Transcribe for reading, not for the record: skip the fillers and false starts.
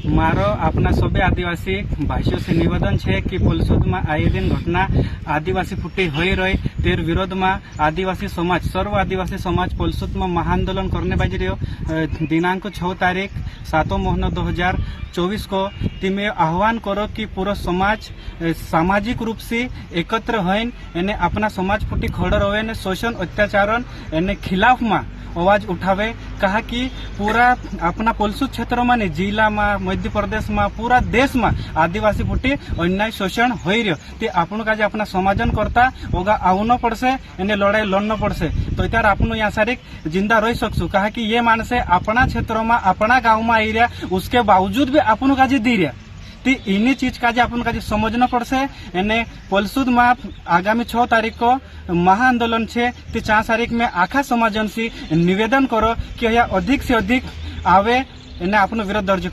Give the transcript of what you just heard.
मारो अपना सभी आदिवासी भाइयों से निवेदन है कि पुलसुद में आए दिन घटना आदिवासी फुटी हो रही तेर विरोध में आदिवासी समाज सर्व आदिवासी समाज पुलसुद में महाआंदोलन करने बाजी रहो दिनांक 6 तारीख 7 महीना 2024 को तिमे आह्वान करो कि पूरा समाज सामाजिक रूप से एकत्र होइन एने अपना समाज फुटी खड़ो रहे ने शोषण अत्याचार एने खिलाफ में आवाज उठावे। कहा कि पूरा अपना पुलसुद क्षेत्र में जिला में मध्य प्रदेश में पूरा देश में आदिवासी फुटी अन्याय शोषण हो रही ते आपन का अपना समाजन करता होगा आउन पड़से एने लड़ाई लड़ना पड़से तो इतार आपन यहाँ सारी जिंदा रही सकसु। कहा कि ये मानसे अपना क्षेत्र में अपना गाँव में आई रहा उसके बावजूद भी आपन का दी रहा ती इन्हीं चीज का अपन का समझना पड़से। एने पुलसुद में आगामी 6 तारीख को महाआंदोलन छे 4 तारीख में आखा समाजन से निवेदन करो कि यह अधिक से अधिक आवे एने अपन विरोध दर्ज